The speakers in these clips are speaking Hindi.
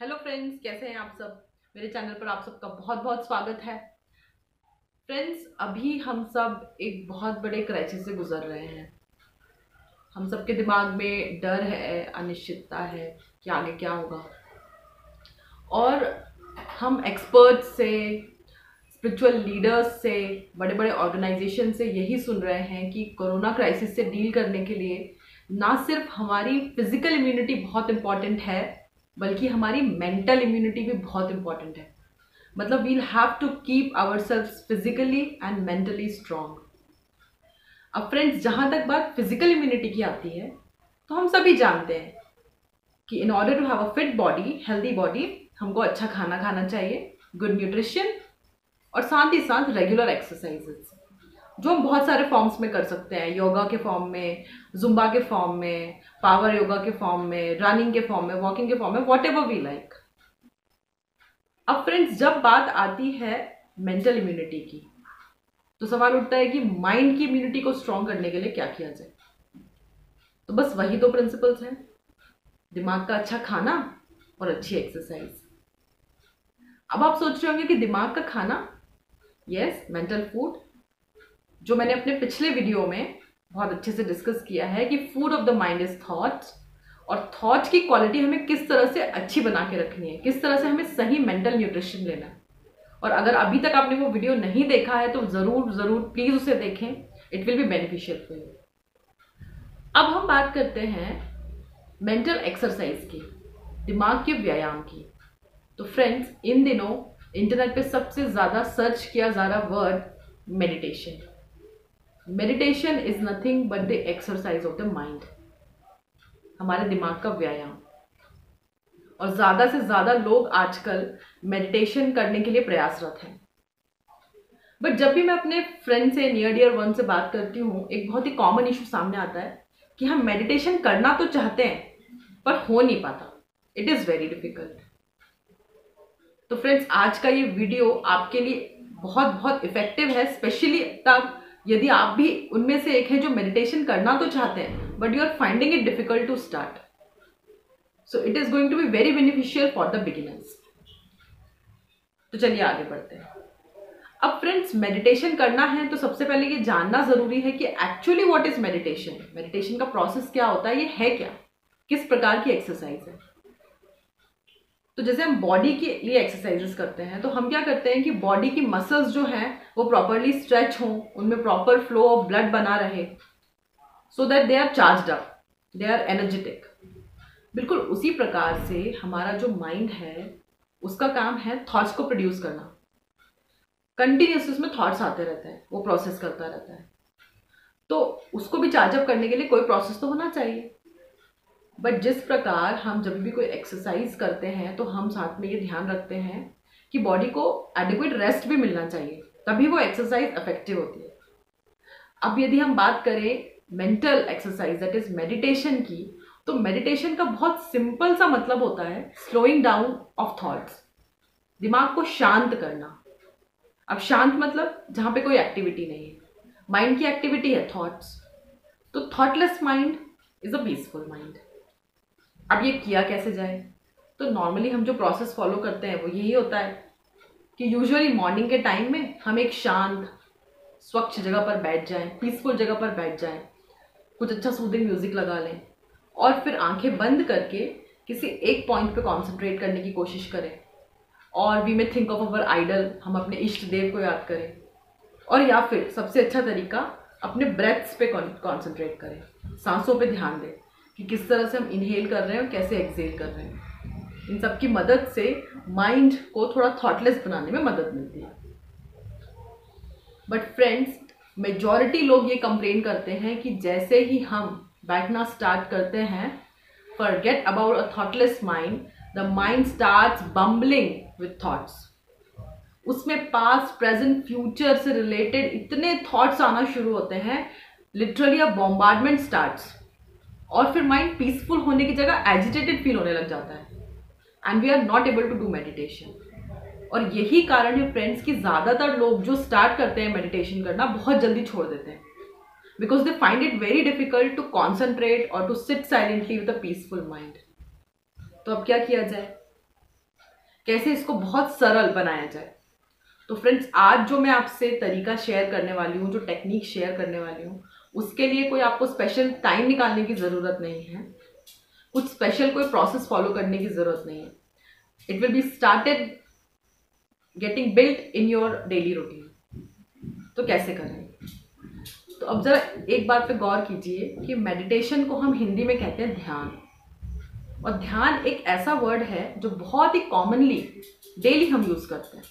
हेलो फ्रेंड्स, कैसे हैं आप सब। मेरे चैनल पर आप सबका बहुत बहुत स्वागत है। फ्रेंड्स, अभी हम सब एक बहुत बड़े क्राइसिस से गुजर रहे हैं। हम सबके दिमाग में डर है, अनिश्चितता है कि आगे क्या होगा। और हम एक्सपर्ट्स से, स्पिरिचुअल लीडर्स से, बड़े बड़े ऑर्गेनाइजेशन से यही सुन रहे हैं कि कोरोना क्राइसिस से डील करने के लिए ना सिर्फ हमारी फिजिकल इम्यूनिटी बहुत इंपॉर्टेंट है, बल्कि हमारी मेंटल इम्यूनिटी भी बहुत इंपॉर्टेंट है। मतलब we'll have to keep our self physically and mentally strong. अब फ्रेंड्स, जहां तक बात फिजिकल इम्यूनिटी की आती है, तो हम सभी जानते हैं कि in order to have a fit body, healthy body, हमको अच्छा खाना खाना चाहिए, गुड न्यूट्रिशन, और साथ ही साथ रेगुलर एक्सरसाइजेस जो हम बहुत सारे फॉर्म्स में कर सकते हैं। योगा के फॉर्म में, जुम्बा के फॉर्म में, पावर योगा के फॉर्म में, रनिंग के फॉर्म में, वॉकिंग के फॉर्म में, वॉट एवर वी लाइक। अब फ्रेंड्स, जब बात आती है मेंटल इम्यूनिटी की, तो सवाल उठता है कि माइंड की इम्यूनिटी को स्ट्रॉन्ग करने के लिए क्या किया जाए। तो बस वही तो प्रिंसिपल्स हैं, दिमाग का अच्छा खाना और अच्छी एक्सरसाइज। अब आप सोच रहे होंगे कि दिमाग का खाना, यस, मेंटल फूड, जो मैंने अपने पिछले वीडियो में बहुत अच्छे से डिस्कस किया है कि food of the mind is thoughts, और थॉट्स की क्वालिटी हमें किस तरह से अच्छी बना के रखनी है, किस तरह से हमें सही मेंटल न्यूट्रिशन लेना है। और अगर अभी तक आपने वो वीडियो नहीं देखा है तो जरूर जरूर प्लीज उसे देखें, it will be beneficial for you. अब हम बात करते हैं मेंटल एक्सरसाइज की, दिमाग के व्यायाम की। तो फ्रेंड्स, इन दिनों इंटरनेट पे सबसे ज्यादा सर्च किया जा रहा word meditation. Meditation is nothing but the exercise of the mind, हमारे दिमाग का व्यायाम। और ज्यादा से ज्यादा लोग आजकल मेडिटेशन करने के लिए प्रयासरत हैं। बट जब भी मैं अपने फ्रेंड से, नियर डियर वन से बात करती हूँ, एक बहुत ही कॉमन इशू सामने आता है कि हम मेडिटेशन करना तो चाहते हैं पर हो नहीं पाता, इट इज वेरी डिफिकल्ट। तो फ्रेंड्स, आज का ये वीडियो आपके लिए बहुत बहुत इफेक्टिव है, स्पेशली तब यदि आप भी उनमें से एक हैं जो मेडिटेशन करना तो चाहते हैं but you are finding it difficult to start. So it is going to be very beneficial for the beginners. तो चलिए आगे बढ़ते हैं। अब फ्रेंड्स, मेडिटेशन करना है तो सबसे पहले ये जानना जरूरी है कि actually what is meditation, meditation का प्रोसेस क्या होता है, ये है क्या, किस प्रकार की एक्सरसाइज है। तो जैसे हम बॉडी के लिए एक्सरसाइजेस करते हैं, तो हम क्या करते हैं कि बॉडी की मसल्स जो हैं वो प्रॉपरली स्ट्रेच हों, उनमें प्रॉपर फ्लो ऑफ ब्लड बना रहे, so that they are charged up, they are energetic. बिल्कुल उसी प्रकार से हमारा जो माइंड है, उसका काम है थॉट्स को प्रोड्यूस करना। कंटिन्यूस उसमें थॉट्स आते रहते हैं, वो प्रोसेस करता रहता है। तो उसको भी चार्ज अप करने के लिए कोई प्रोसेस तो होना चाहिए। बट जिस प्रकार हम जब भी कोई एक्सरसाइज करते हैं, तो हम साथ में ये ध्यान रखते हैं कि बॉडी को एडिक्वेट रेस्ट भी मिलना चाहिए, तभी वो एक्सरसाइज इफेक्टिव होती है। अब यदि हम बात करें mental exercise, that is meditation की, तो मेडिटेशन का बहुत सिंपल सा मतलब होता है स्लोइंग डाउन ऑफ थॉट्स, दिमाग को शांत करना। अब शांत मतलब जहां पे कोई एक्टिविटी नहीं है, माइंड की एक्टिविटी है थॉट्स, तो thoughtless mind is a peaceful mind. अब ये किया कैसे जाए, तो नॉर्मली हम जो प्रोसेस फॉलो करते हैं वो यही होता है कि यूजुअली मॉर्निंग के टाइम में हम एक शांत स्वच्छ जगह पर बैठ जाएं, पीसफुल जगह पर बैठ जाएं, कुछ अच्छा सूदिंग म्यूजिक लगा लें, और फिर आंखें बंद करके किसी एक पॉइंट पे कॉन्सेंट्रेट करने की कोशिश करें। और वी में थिंक ऑफ अवर आइडल, हम अपने इष्ट देव को याद करें। और या फिर सबसे अच्छा तरीका, अपने ब्रेथ्स पे कॉन्सेंट्रेट करें, सांसों पे ध्यान दें कि किस तरह से हम इनहेल कर रहे हैं और कैसे एक्सहेल कर रहे हैं। इन सब की मदद से माइंड को थोड़ा थॉटलेस बनाने में मदद मिलती है। बट फ्रेंड्स, मेजॉरिटी लोग ये कंप्लेन करते हैं कि जैसे ही हम बैठना स्टार्ट करते हैं, forget about a thoughtless mind, the mind starts bumbling with thoughts. उसमें पास्ट, प्रेजेंट, फ्यूचर से रिलेटेड इतने थॉट्स आना शुरू होते हैं, लिटरली अ बॉम्बार्डमेंट स्टार्ट्स। और फिर माइंड पीसफुल होने की जगह एजिटेटेड फील होने लग जाता है, and we are not able to do meditation. और यही कारण है फ्रेंड्स कि ज्यादातर लोग जो स्टार्ट करते हैं मेडिटेशन करना, बहुत जल्दी छोड़ देते हैं, because they find it very difficult to concentrate और to sit silently with a peaceful mind. तो अब क्या किया जाए। कैसे इसको बहुत सरल बनाया जाए। तो फ्रेंड्स, आज जो मैं आपसे तरीका शेयर करने वाली हूँ, जो टेक्निक शेयर करने वाली हूँ, उसके लिए कोई आपको स्पेशल टाइम निकालने की ज़रूरत नहीं है, कुछ स्पेशल कोई प्रोसेस फॉलो करने की ज़रूरत नहीं है। It will be started getting built in your daily routine. तो कैसे करें? तो अब जरा एक बात पे गौर कीजिए कि मेडिटेशन को हम हिंदी में कहते हैं ध्यान, और ध्यान एक ऐसा वर्ड है जो बहुत ही कॉमनली डेली हम यूज करते हैं।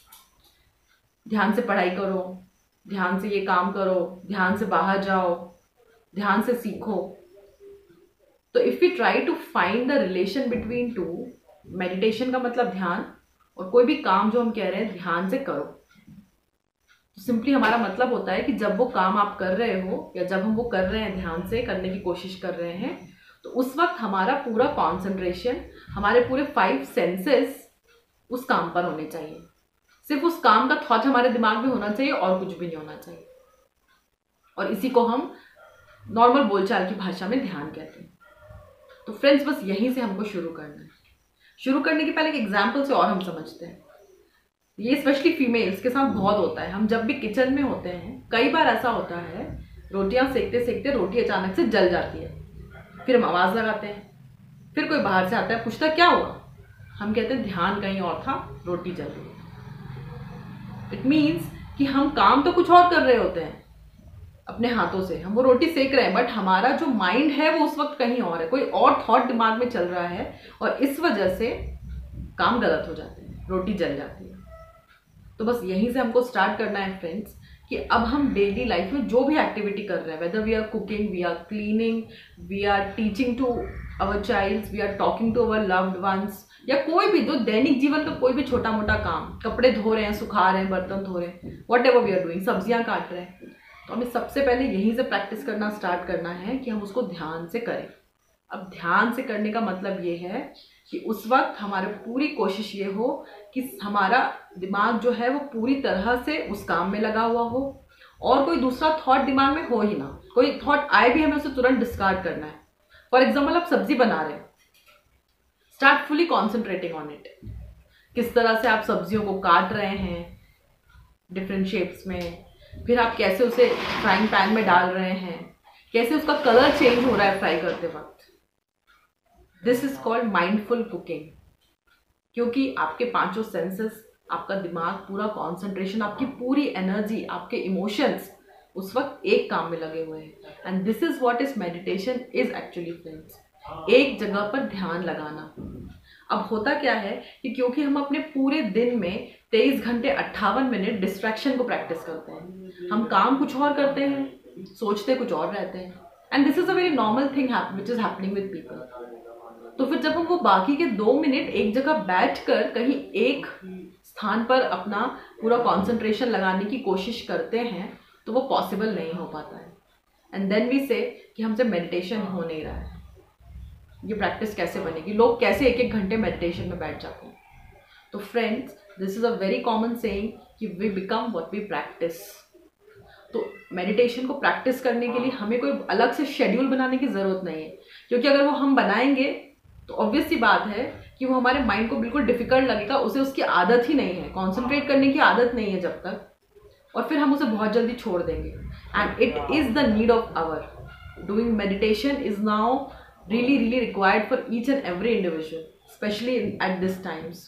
ध्यान से पढ़ाई करो, ध्यान से ये काम करो, ध्यान से बाहर जाओ, ध्यान से सीखो। तो if we try to find the relation between two, meditation का मतलब ध्यान, और कोई भी काम जो हम कह रहे हैं ध्यान से करो, तो सिंपली हमारा मतलब होता है कि जब वो काम आप कर रहे हो या जब हम वो कर रहे हैं, ध्यान से करने की कोशिश कर रहे हैं, तो उस वक्त हमारा पूरा कॉन्सेंट्रेशन, हमारे पूरे 5 सेंसेस उस काम पर होने चाहिए। सिर्फ उस काम का थॉट हमारे दिमाग में होना चाहिए और कुछ भी नहीं होना चाहिए। और इसी को हम नॉर्मल बोलचाल की भाषा में ध्यान कहते हैं। तो फ्रेंड्स, बस यहीं से हमको शुरू करना है। शुरू करने के पहले एक एग्जाम्पल से और हम समझते हैं। ये स्पेशली फीमेल्स के साथ बहुत होता है। हम जब भी किचन में होते हैं, कई बार ऐसा होता है, रोटियां सेकते सेकते रोटी अचानक से जल जाती है, फिर हम आवाज़ लगाते हैं, फिर कोई बाहर से आता है, पूछता क्या हुआ, हम कहते हैं ध्यान कहीं और था, रोटी जल गई। इट मीन्स कि हम काम तो कुछ और कर रहे होते हैं अपने हाथों से, हम वो रोटी सेक रहे हैं, बट हमारा जो माइंड है वो उस वक्त कहीं और है, कोई और थॉट दिमाग में चल रहा है, और इस वजह से काम गलत हो जाते हैं, रोटी जल जाती है। तो बस यहीं से हमको स्टार्ट करना है फ्रेंड्स, कि अब हम डेली लाइफ में जो भी एक्टिविटी कर रहे हैं, whether we are cooking, we are cleaning, we are teaching to our child, we are talking to our loved ones, या कोई भी जो दैनिक जीवन का कोई भी छोटा मोटा काम, कपड़े धो रहे हैं, सुखा रहे हैं, बर्तन धो रहे हैं, whatever we are doing, सब्जियां काट रहे हैं, तो हमें सबसे पहले यहीं से प्रैक्टिस करना स्टार्ट करना है कि हम उसको ध्यान से करें। अब ध्यान से करने का मतलब ये है कि उस वक्त हमारी पूरी कोशिश ये हो कि हमारा दिमाग जो है वो पूरी तरह से उस काम में लगा हुआ हो, और कोई दूसरा थॉट दिमाग में हो ही ना। कोई थॉट आए भी हमें उसे तुरंत डिस्कार्ड करना है। फॉर एग्जाम्पल, आप सब्जी बना रहे हैं, start fully concentrating on it. किस तरह से आप सब्जियों को काट रहे हैं डिफरेंट शेप्स में, फिर आप कैसे उसे फ्राइंग पैन में डाल रहे हैं, कैसे उसका कलर चेंज हो रहा है फ्राई करते वक्त। This is called mindful cooking, क्योंकि आपके 5 सेंसेस, आपका दिमाग, पूरा कॉन्सेंट्रेशन, आपकी पूरी एनर्जी, आपके इमोशंस उस वक्त एक काम में लगे हुए हैं। And this is what is meditation is actually friends, एक जगह पर ध्यान लगाना। अब होता क्या है कि क्योंकि हम अपने पूरे दिन में 23 घंटे 58 मिनट डिस्ट्रैक्शन को प्रैक्टिस करते हैं, हम काम कुछ और करते हैं, सोचते कुछ और रहते हैं, and this is a very normal thing which is happening with people. तो फिर जब हम वो बाकी के 2 मिनट एक जगह बैठकर कहीं एक स्थान पर अपना पूरा कंसंट्रेशन लगाने की कोशिश करते हैं, तो वो पॉसिबल नहीं हो पाता है। एंड देन वी से कि हमसे मेडिटेशन हो नहीं रहा है। ये प्रैक्टिस कैसे बनेगी? लोग कैसे 1-1 घंटे मेडिटेशन में बैठ जाते हैं? तो friends, this is a very common saying कि we become what we practise. तो मेडिटेशन को प्रैक्टिस करने के लिए हमें कोई अलग से शेड्यूल बनाने की जरूरत नहीं है, क्योंकि अगर वो हम बनाएंगे तो ऑब्वियस सी बात है कि वो हमारे माइंड को बिल्कुल डिफिकल्ट लगेगा। उसे उसकी आदत ही नहीं है, कॉन्सेंट्रेट करने की आदत नहीं है जब तक, और फिर हम उसे बहुत जल्दी छोड़ देंगे। And it is the need of hour doing meditation is now really required for each and every individual, especially at this times.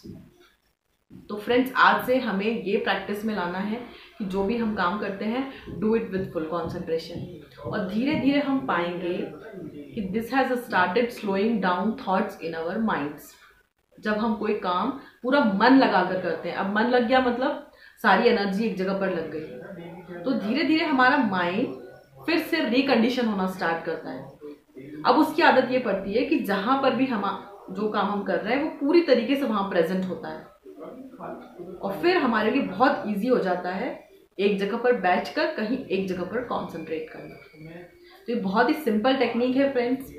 तो फ्रेंड्स, आज से हमें ये प्रैक्टिस में लाना है कि जो भी हम काम करते हैं, do it with full concentration, और धीरे धीरे हम पाएंगे कि this has started slowing down thoughts in our minds. जब हम कोई काम पूरा मन लगा कर करते हैं, अब मन लग गया मतलब सारी एनर्जी एक जगह पर लग गई, तो धीरे धीरे हमारा माइंड फिर से रिकंडीशन होना स्टार्ट करता है। अब उसकी आदत ये पड़ती है कि जहां पर भी हम जो काम हम कर रहे हैं वो पूरी तरीके से वहां प्रेजेंट होता है, और फिर हमारे लिए बहुत इजी हो जाता है एक जगह पर बैठकर कहीं एक जगह पर कंसंट्रेट करना। तो ये बहुत ही सिंपल टेक्निक है friends.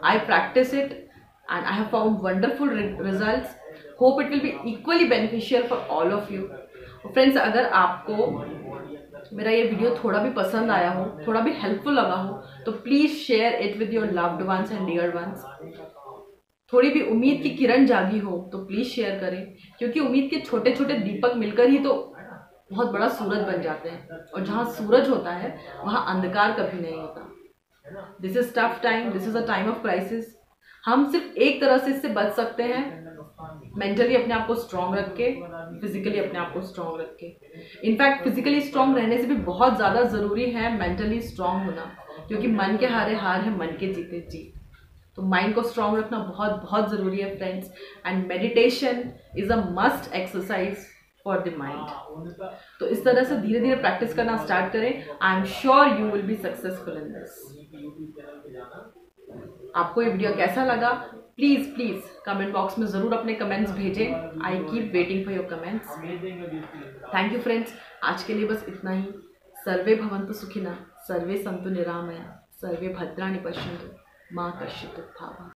I practice it and I have found wonderful results. Hope it will be equally beneficial for all of you. Friends, अगर आपको मेरा ये वीडियो थोड़ा भी पसंद आया हो, थोड़ा भी हेल्पफुल लगा हो, तो please share it with your loved ones and dear ones. थोड़ी भी उम्मीद की किरण जागी हो तो प्लीज शेयर करें, क्योंकि उम्मीद के छोटे छोटे दीपक मिलकर ही तो बहुत बड़ा सूरज बन जाते हैं, और जहाँ सूरज होता है वहाँ अंधकार कभी नहीं होता। This is tough time, this is a time of crisis. हम सिर्फ एक तरह से इससे बच सकते हैं, मेंटली अपने आप को स्ट्रांग रख के, फिजिकली अपने आप को स्ट्रांग रख के। इनफैक्ट फिजिकली स्ट्रांग रहने से भी बहुत ज़्यादा ज़रूरी है मेंटली स्ट्रांग होना, क्योंकि मन के हारे हार है, मन के जीते जीत। तो माइंड को स्ट्रांग रखना बहुत बहुत ज़रूरी है friends, and meditation is a must exercise for the mind. तो इस तरह से धीरे धीरे प्रैक्टिस करना स्टार्ट करें। I am sure you will be successful in this. आपको ये वीडियो कैसा लगा, प्लीज प्लीज कमेंट बॉक्स में जरूर अपने कमेंट्स भेजें। I keep waiting for your comments. Thank you friends, आज के लिए बस इतना ही। सर्वे भवन्तु सुखिनः, सर्वे सन्तु निरामया, सर्वे भद्राणि पश्यन्तु, माँ कश्चित् दुःखभाग्।